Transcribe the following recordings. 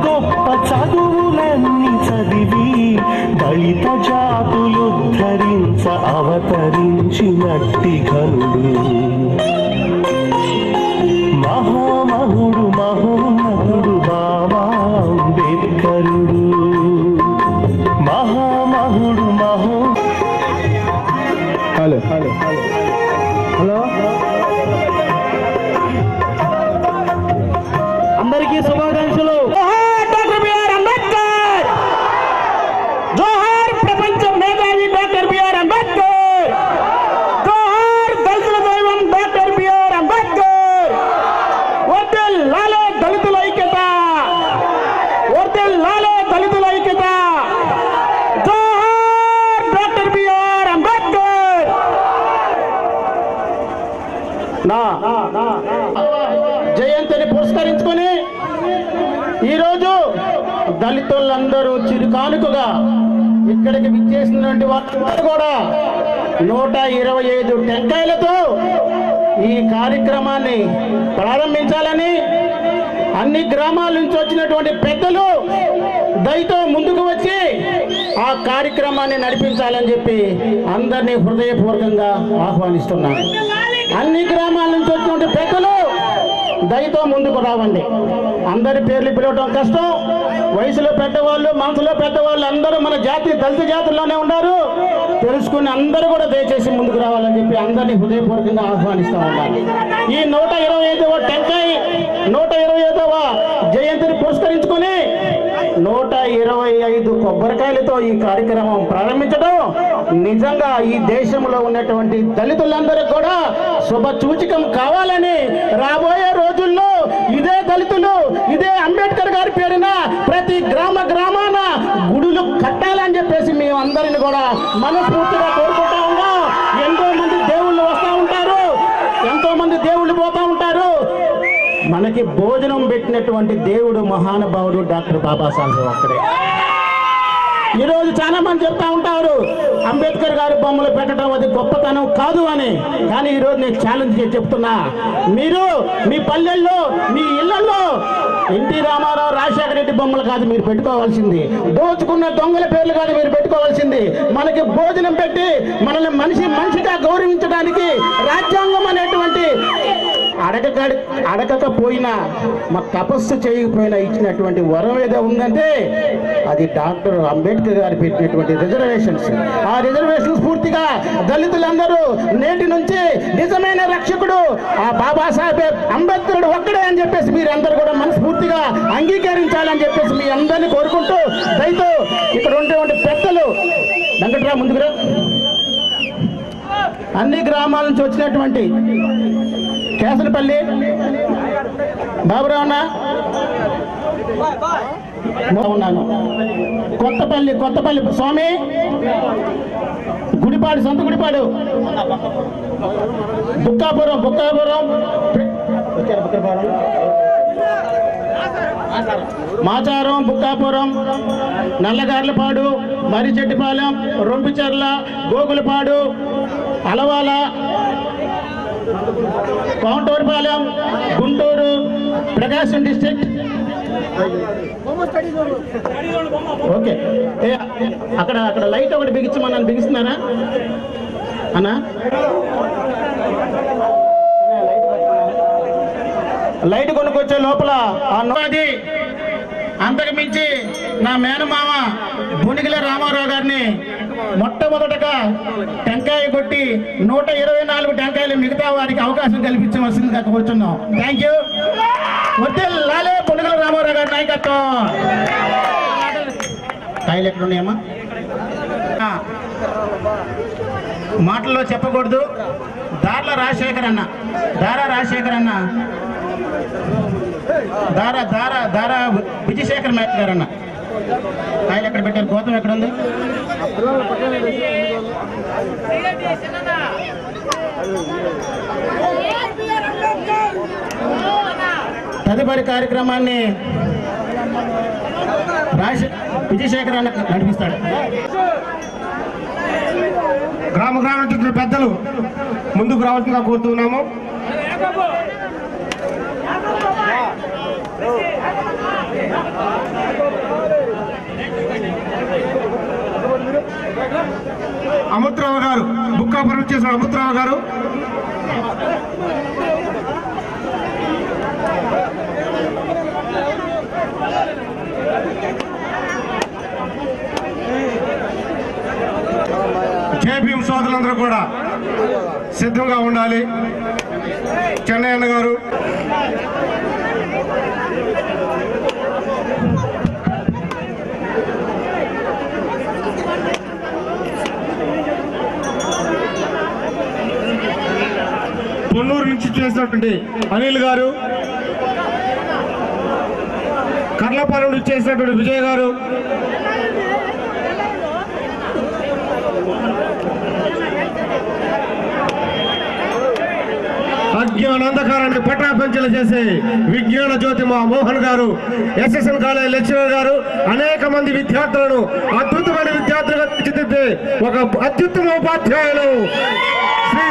గొప్ప చదువులన్నీ చదివి దళిత జాతులు ధరించ అవతరించినట్టి ఘనుడు మహామహుడు మహోన్నతుడు బాబా అంబేద్కరుడు మహామహుడు హలో హలో హలో అందరికీ శుభాకాంక్షలు. డాక్టర్ బిఆర్ అంబేద్కర్ జోహార్ ప్రపంచ మేధావి డాక్టర్ బిఆర్ అంబేద్కర్ జోహార్ దళితుల దైవం డాక్టర్ బిఆర్ అంబేద్కర్ వర్ధిల్లాలే దళితుల ఐక్యత వర్ధిల్లాలే దళితుల ఐక్యత జోహార్ డాక్టర్ బిఆర్ అంబేద్కర్. నా జయంతిని పురస్కరించుకొని ఈరోజు దళితులందరూ చిరుకానుకగా ఇక్కడికి విచ్చేసినటువంటి వాళ్ళందరూ కూడా 125 టెంకాయలతో ఈ కార్యక్రమాన్ని ప్రారంభించాలని అన్ని గ్రామాల నుంచి వచ్చినటువంటి పెద్దలు దయతో ముందుకు వచ్చి ఆ కార్యక్రమాన్ని నడిపించాలని చెప్పి అందరినీ హృదయపూర్వకంగా ఆహ్వానిస్తున్నాను. అన్ని గ్రామాల నుంచి వచ్చినటువంటి పెద్దలు దయతో ముందుకు రావండి. అందరి పేర్లు పిలవటం కష్టం. వయసులో పెద్దవాళ్ళు మనసులో పెద్దవాళ్ళు అందరూ మన దళిత జాతుల్లోనే ఉన్నారు. తెలుసుకుని అందరూ కూడా దయచేసి ముందుకు రావాలని చెప్పి అందరినీ హృదయపూర్వకంగా ఆహ్వానిస్తూ ఉన్నారు. ఈ 125వ టెంకాయ 125వ జయంతిని పురస్కరించుకొని 125 కొబ్బరికాయలతో ఈ కార్యక్రమం ప్రారంభించడం నిజంగా ఈ దేశంలో ఉన్నటువంటి దళితులందరికీ కూడా శుభ సూచకం కావాలని రాబోయే రోజుల్లో ఇదే దళితులు ఇదే అంబేద్కర్ గారి పేరున ప్రతి గ్రామాన గుడులు కట్టాలని చెప్పేసి మేము అందరిని కూడా మనస్ఫూర్తిగా కోరుకుంటా ఉన్నాం. ఎంతో మంది దేవుళ్ళు వస్తూ ఉంటారు, ఎంతో మంది దేవుళ్ళు పోతూ ఉంటారు. మనకి భోజనం పెట్టినటువంటి దేవుడు మహానుభావుడు డాక్టర్ బాబాసాహెబ్ ఒక్కడే. ఈరోజు చాలా మంది చెప్తా ఉంటారు అంబేద్కర్ గారి బొమ్మలు పెట్టడం అది గొప్పతనం కాదు అని. కానీ ఈరోజు నేను ఛాలెంజ్ చేసి చెప్తున్నా, మీరు మీ పల్లెల్లో మీ ఇళ్లలో ఎన్టీ రామారావు రాజశేఖర రెడ్డి బొమ్మలు కాదు మీరు పెట్టుకోవాల్సింది, దోచుకున్న దొంగల పేర్లు కాదు మీరు పెట్టుకోవాల్సింది. మనకి భోజనం పెట్టి మనల్ని మనిషిగా గౌరవించడానికి రాజ్యాంగం అనేటువంటి అడగకపోయినా మా తపస్సు చేయకపోయినా ఇచ్చినటువంటి వరం ఏదో ఉందంటే అది డాక్టర్ అంబేద్కర్ గారు పెట్టినటువంటి రిజర్వేషన్స్. ఆ రిజర్వేషన్స్ పూర్తిగా దళితులందరూ నేటి నుంచి నిజమైన రక్షకుడు ఆ బాబాసాహెబ్ అంబేద్కరుడు ఒక్కడే అని చెప్పేసి మీరందరూ కూడా మనస్ఫూర్తిగా అంగీకరించాలని చెప్పేసి మీ అందరినీ కోరుకుంటూ దయతో ఇక్కడ ఉండేటువంటి పెద్దలు వెంకట్రావు ముందుకురా, అన్ని గ్రామాల నుంచి వచ్చినటువంటి కేసనపల్లి బాబురావునా ఉన్నాను, కొత్తపల్లి స్వామి, గుడిపాడు సొంత గుడిపాడు, బుక్కాపురం మాచారం, బుక్కాపురం, నల్లగార్లపాడు, మర్రిచెట్టిపాలెం, రొంపిచెర్ల, గోగులపాడు, అలవాల, కౌంటూరుపాలెం, గుంటూరు, ప్రకాశం డిస్ట్రిక్ట్. ఓకే, అక్కడ లైట్ ఒకటి బిగించమన్నాను, బిగిస్తున్నారా అన్నా? లైట్ కొనుక్కొచ్చే లోపల అది అంతకు మించి నా మేనమామ బునిగిల రామారావు గారిని మొట్టమొదటగా టెంకాయ కొట్టి 124 టెంకాయలు మిగతా వారికి అవకాశం కల్పించవలసిందిగా కోరుతున్నాం. Thank you. వర్ధిల్లాలే బునిగిల రామారావు గారి నాయకత్వం. కాయలు ఎక్కడ ఉన్నాయమ్మా? మాటల్లో చెప్పకూడదు. దారా రాజశేఖర్ అన్న దారా విజయశేఖర్ నాయక్ గారు అన్న కాయలు ఎక్కడ పెట్టారు? గోతం ఎక్కడ ఉంది? తదుపరి కార్యక్రమాన్ని విజయశేఖర్ అన్న నడిపిస్తాడు. గ్రామ పెద్దలు ముందుకు రావాల్సిందిగా కోరుతున్నాము. అమృతరావు గారు బుక్కాపురం చేసిన అమృతరావు గారు జేబీఎం సోదరులందరూ కూడా సిద్ధంగా ఉండాలి. చెన్నై అన్న గారు పొన్నూరు నుంచి చేసినటువంటి అనిల్ గారు, కర్లపాలెం నుంచి చేసినటువంటి విజయ్ గారు, అజ్ఞానందకారాన్ని పట్టాపంచలు చేసే విజ్ఞాన జ్యోతి మా మోహన్ గారు, ఎస్ఎస్ఎన్ కాలేజ్ లెక్చరర్ గారు, అనేక మంది విద్యార్థులను అద్భుతమైన విద్యార్థులుగా తీర్చిదిద్దే ఒక అత్యుత్తమ ఉపాధ్యాయులు శ్రీ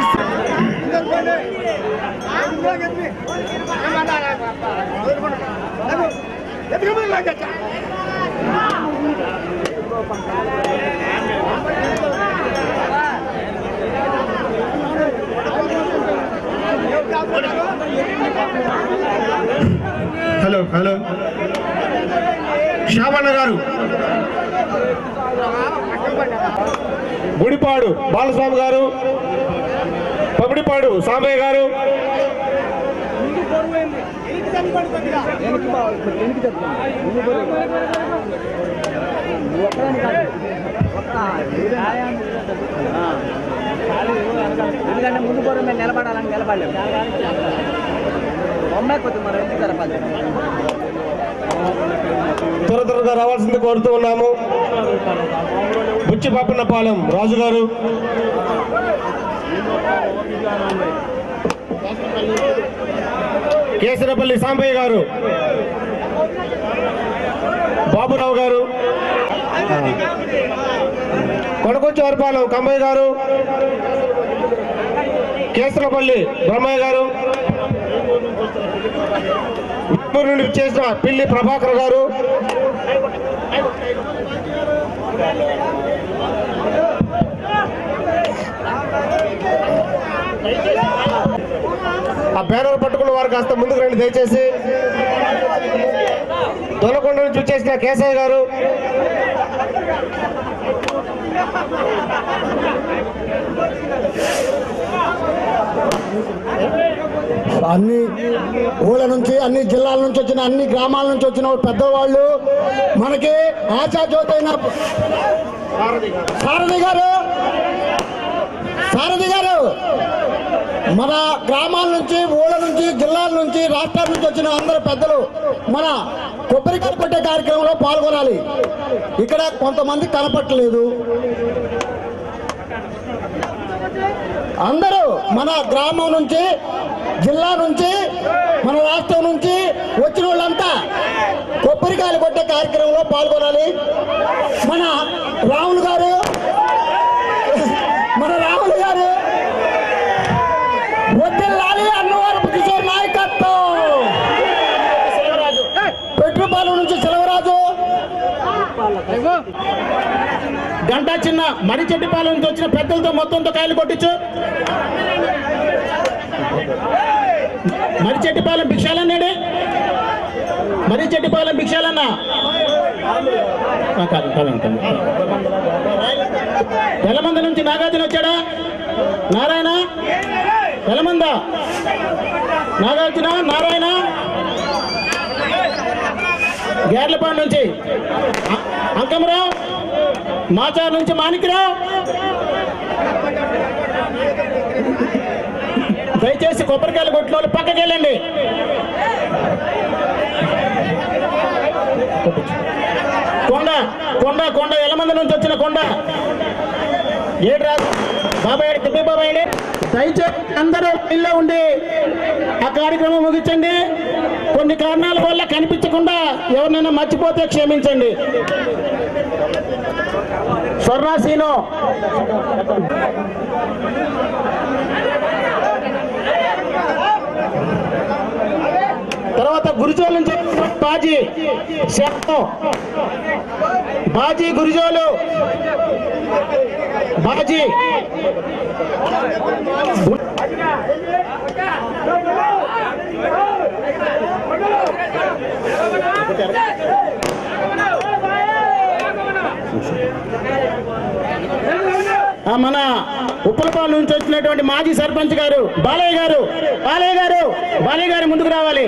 హలో శ్యామన్న గారు, గుడిపాడు బాలస్వామి గారు, పబడిపాడు సాంబయ్య గారు, ఎందుకంటే ముందు పోరు మేము నిలబడాలని నిలబడలేము. త్వరగా రావాల్సింది కోరుతూ ఉన్నాము. బుచ్చిపాపన్నపాలెం రాజు గారు, కేసరపల్లి సాంబయ్య గారు, బాబురావు గారు, కొడకొచ్చివారిపాలెం కంబయ్య గారు, కేసరపల్లి బ్రహ్మయ్య గారు, ఉత్తూరు నుండి చేసిన పిల్లి ప్రభాకర్ గారు, ఆ బ్యానర్ పట్టుకున్న వారు కాస్త ముందుకు రండి దయచేసి. దొనకొండ నుంచి వచ్చేసిన కేశయ్య గారు, అన్ని ఊళ్ళ నుంచి అన్ని జిల్లాల నుంచి వచ్చిన అన్ని గ్రామాల నుంచి వచ్చిన పెద్దవాళ్ళు మనకి ఆశాజ్యోతి అయిన సారథి గారు మన గ్రామాల నుంచి ఊళ్ళ నుంచి జిల్లాల నుంచి రాష్ట్రాల నుంచి వచ్చిన అందరు పెద్దలు మన కొబ్బరికాయ కొట్టే కార్యక్రమంలో పాల్గొనాలి. ఇక్కడ కొంతమంది కనపట్టలేదు. అందరూ మన గ్రామం నుంచి జిల్లా నుంచి మన రాష్ట్రం నుంచి వచ్చిన వాళ్ళంతా కొబ్బరికాయలు కొట్టే కార్యక్రమంలో పాల్గొనాలి. మన రాములు గారు వడ్డెల్లాలి అన్నవరపు కిషోర్ నాయకత్వం, పెట్రుపాలెం నుంచి సెలవరాజు, గంటా చిన్న మరిచెట్టిపాలెం నుంచి వచ్చిన పెద్దలతో మొత్తంతో కాయలు కొట్టించు. మరిచెట్టిపాలెం భిక్షాలన్నాడు, మరిచెట్టిపాలెం భిక్షాలన్నా తెల్లమంద నుంచి నాగార్జున వచ్చాడా? నారాయణ తెల్లమంద, నాగార్జున నారాయణ. గేర్లపాడు నుంచి అంకమరావు, మాచార్ నుంచి మాణిక్యరావు. దయచేసి కొబ్బరికాయలు కొట్టిన వాళ్ళు పక్కకి వెళ్ళండి. కొండ కొండ కొండ ఎల్లమంది నుంచి వచ్చిన కొండ ఏడు రాజు బాబాయ్ తిప్పి బాబాయ్. దయచేసి అందరూ ఇళ్ళ ఉండి ఆ కార్యక్రమం ముగించండి. కొన్ని కారణాల వల్ల కనిపించకుండా ఎవరినైనా మర్చిపోతే క్షమించండి. స్వర్ణాసీను తర్వాత తర్వాత గురుజోలు నుంచి బాజీ శబ్దం, బాజీ గురుజోలు, బాజీ మన ఉప్పలపాలు నుంచి వచ్చినటువంటి మాజీ సర్పంచ్ గారు బాలయ్య గారు, బాలయ్య గారు, బాలయ్య గారు ముందుకు రావాలి.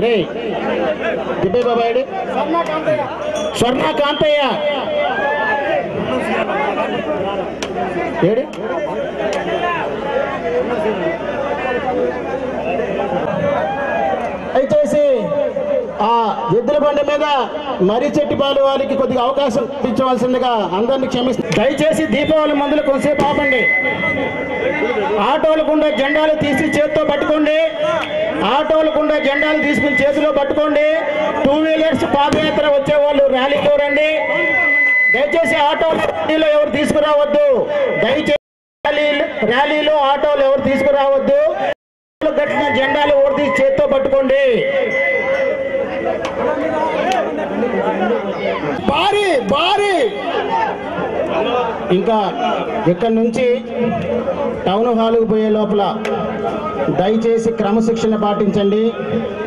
రే దిబ్బే బాబాయ్, స్వర్ణ కాంతయ్య ఏడు దయచేసి ఆ ఎద్దుల బండి మీద మర్రి చెట్టిపాలు వారికి కొద్దిగా అవకాశం ఇచ్చవలసిందిగా అందరినీ క్షమిస్తారు. దయచేసి దీపావళి మందులు కొంతసేపు ఆపండి. ఆటోల గుండా జెండాలు తీసి చేతితో పట్టుకోండి. ఆటోల గుండా జెండాలు తీసుకుని చేతిలో పట్టుకోండి. 2 వీలర్స్ పాదయాత్ర వచ్చేవాళ్ళు ర్యాలీలో రండి. దయచేసి ఆటోలో ఎవరు తీసుకురావద్దు. దయచేసి ర్యాలీలో ఆటోలు ఎవరు తీసుకురావద్దు. కట్టిన జెండాలు ఎవరు తీసి చేత్తో పట్టుకోండి. భారీ భారీ ఇంకా ఇక్కడ నుంచి టౌన్ హాల్కు పోయే లోపల దయచేసి క్రమశిక్షణ పాటించండి.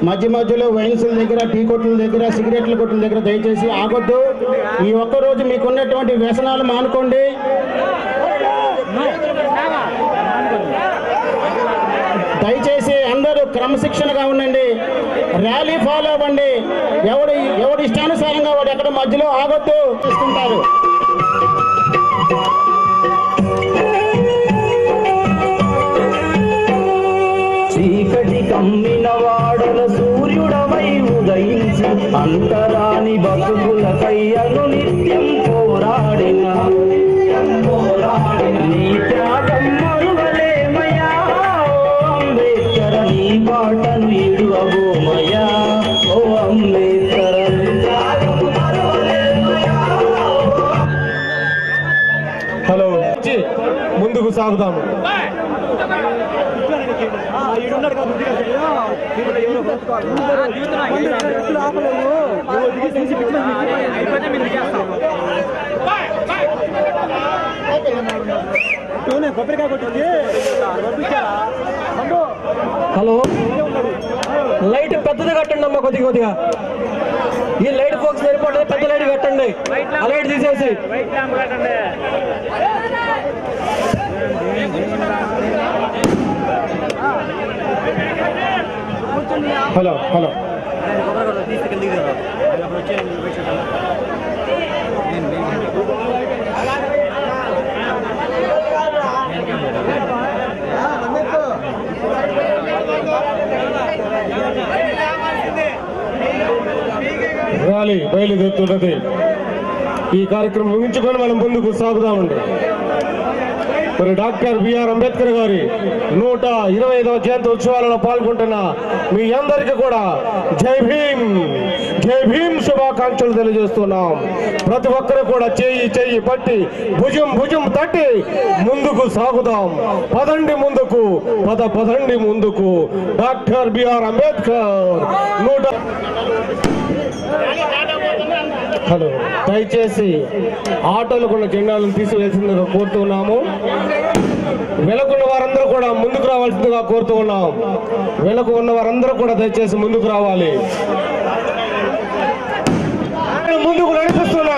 మధ్య మధ్యలో వైన్స్ల దగ్గర, టీ కొట్ల దగ్గర, సిగరెట్ల కొట్ల దగ్గర దయచేసి ఆగొద్దు. ఈ ఒక్కరోజు మీకున్నటువంటి వ్యసనాలు మానుకోండి. దయచేసి అందరూ క్రమశిక్షణగా ఉండండి. ర్యాలీ ఫాలో అవ్వండి. ఎవడి ఇష్టానుసారంగా వాడు ఎక్కడ మధ్యలో ఆగొద్దు తీసుకుంటారు. చీకటి కమ్మిన వాడల సూర్యుడవై ఉదయించి అంతరాని బతుకులకై అనునిత్యం పోరాడిన నీ త్యాగం మరువలేమయా. ఓ అంబేద్కర నీ బాటను ఇడువబోమయా. ఓ అంబేద్కర హలో, ముందుకు సాగుదాము. హలో, లైట్ పెద్దది కట్టండి అమ్మా. కొద్దిగా ఈ లైట్ ఫోక్స్ సరిపోతుంది. పెద్ద లైట్ కట్టండి. ఆ లైట్ తీసేసి హలో హలో ర్యాలీ బయలుదేరుతున్నది. ఈ కార్యక్రమం ముగించుకొని మనం ముందుకు సాగుదామండి. మరి డాక్టర్ బిఆర్ అంబేద్కర్ గారి 125వ జయంతి ఉత్సవాలలో పాల్గొంటున్న మీ అందరికీ కూడా జై భీమ్, జై భీమ్ శుభాకాంక్షలు తెలియజేస్తున్నాం. ప్రతి ఒక్కరు కూడా చెయ్యి పట్టి భుజం తట్టి ముందుకు సాగుదాం. పదండి ముందుకు, పదండి ముందుకు. డాక్టర్ బిఆర్ అంబేద్కర్ హలో, దయచేసి ఆటోలకున్న జెండాలను తీసివేసిందిగా కోరుతున్నాము. వెనకున్న వారందరూ కూడా ముందుకు రావాల్సిందిగా కోరుతూ ఉన్నాం. వెనక ఉన్న వారందరూ కూడా దయచేసి ముందుకు రావాలి. ముందుకు నడిపిస్తున్న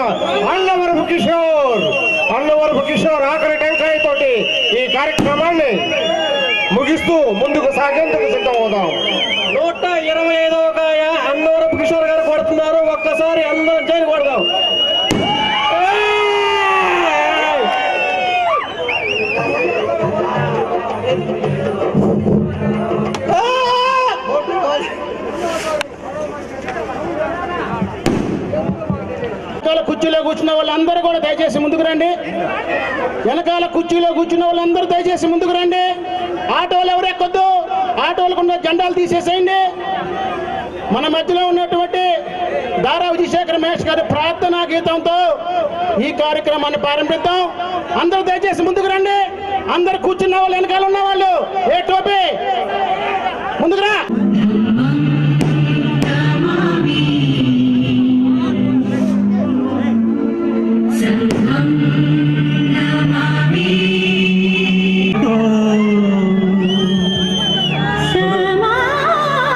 అన్నవరపు కిషోర్ ఆఖరి టెంకాయ తోటి ఈ కార్యక్రమాన్ని ముగిస్తూ ముందుకు సాగేందుకు సిద్ధమవుదాం. 125వ కాయ అన్నవరపు కిషోర్ గారు కొడుతున్నారు. ఒక్కసారి అందరం జైలు కొడదాం. కుర్చీలో కూర్చున్న వాళ్ళందరూ కూడా దయచేసి ముందుకు రండి. వెనకాల కుర్చీలో కూర్చున్న వాళ్ళందరూ దయచేసి ముందుకు రండి. ఆటోలు ఎవరు ఎక్కొద్దు. ఆటోలకు ఉన్న జెండాలు తీసేసేయండి. మన మధ్యలో ఉన్నటువంటి దారా విజయశేఖర మహేష్ గారి ప్రార్థనా గీతంతో ఈ కార్యక్రమాన్ని ప్రారంభిద్దాం. అందరూ దయచేసి ముందుకు రండి. అందరు కూర్చున్న వాళ్ళు, వెనకాల ఉన్న వాళ్ళు, ఏ టోపీ ముందుకు రా.